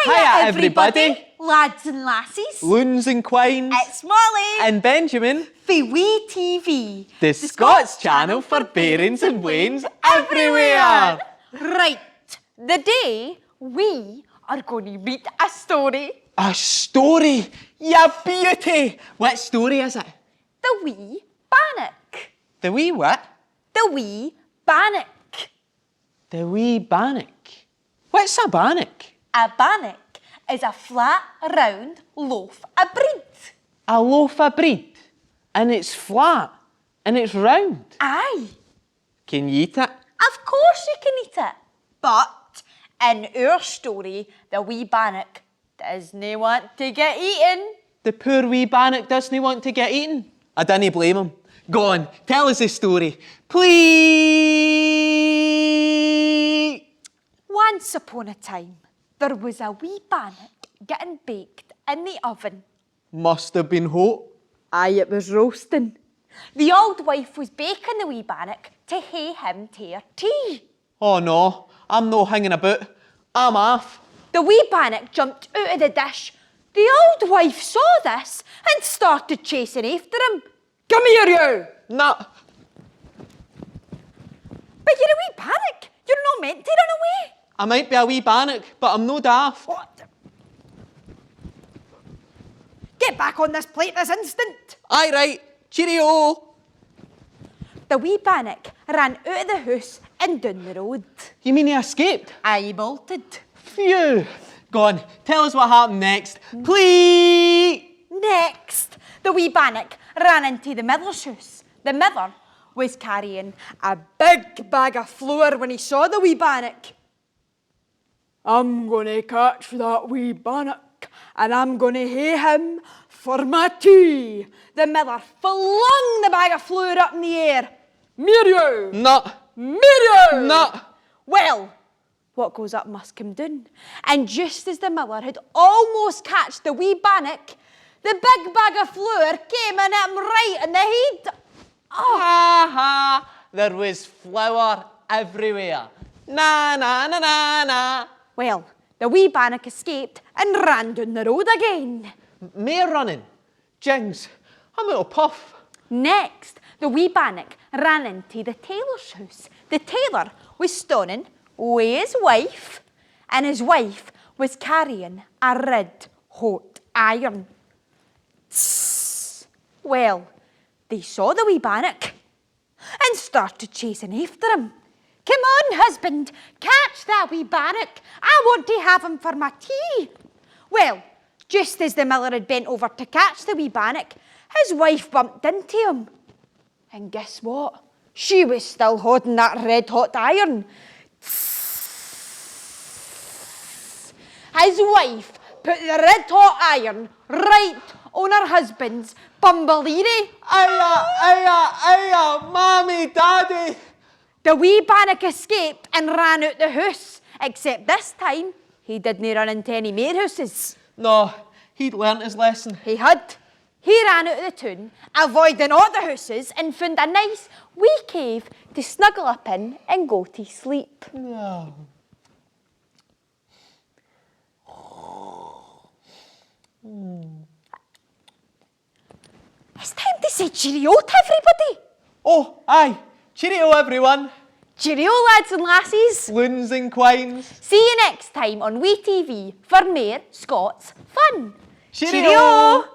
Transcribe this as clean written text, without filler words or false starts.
Hiya everybody! Lads and lassies. Loons and quines. It's Molly. And Benjamin. The Wee TV. The Scots channel for bairns and weans everywhere. Right. Today, we are going to read a story. A story? Ya beauty! What story is it? The Wee Bannock. The wee what? The Wee Bannock. The Wee Bannock. What's a bannock? A bannock is a flat, round loaf of bread. A loaf of bread. And it's flat. And it's round. Aye. Can you eat it? Of course you can eat it. But in our story, the Wee Bannock doesn't want to get eaten. The poor wee bannock doesn't want to get eaten. I don't blame him. Go on, tell us the story. Please. Once upon a time, there was a wee bannock getting baked in the oven. Must have been hot. Aye, it was roasting. The old wife was baking the wee bannock to hae him to her tea. Oh no, I'm no hanging about. I'm off. The wee bannock jumped out of the dish. The old wife saw this and started chasing after him. Come here, you! No. But you're a wee bannock. You're not meant to run away. I might be a wee bannock, but I'm no daft. What? Get back on this plate this instant. Aye, right. Cheerio. The wee bannock ran out of the house and down the road. You mean he escaped? I bolted. Phew. Go on, tell us what happened next. Please. Next, the wee bannock ran into the miller's house. The miller was carrying a big bag of flour when he saw the wee bannock. I'm gonna catch that wee bannock and I'm gonna hae him for my tea. The miller flung the bag of flour up in the air. Muriel! No. Muriel! No. Well, what goes up must come down. And just as the miller had almost catched the wee bannock, the big bag of flour came and hit him right in the head. Oh. Ha ha. There was flour everywhere. Na na na na na. Well, the wee bannock escaped and ran down the road again. Mere running. Jings, I'm out of puff. Next, the wee bannock ran into the tailor's house. The tailor was stoning with his wife, and his wife was carrying a red hot iron. Tss. Well, they saw the wee bannock and started chasing after him. Come on, husband, catch that wee bannock. I want to have him for my tea. Well, just as the miller had bent over to catch the wee bannock, his wife bumped into him. And guess what? She was still holding that red hot iron. His wife put the red hot iron right on her husband's bumbleery. Aya, aya, aya, mommy, daddy. The wee bannock escaped and ran out the house, except this time he didn't run into any more houses. No, he'd learnt his lesson. He had. He ran out of the town, avoiding all the houses, and found a nice wee cave to snuggle up in and go to sleep. No. It's time to say cheerio to everybody. Oh, aye. Cheerio, everyone. Cheerio, lads and lassies. Loons and quines. See you next time on Wee TV for more Scots fun. Cheerio.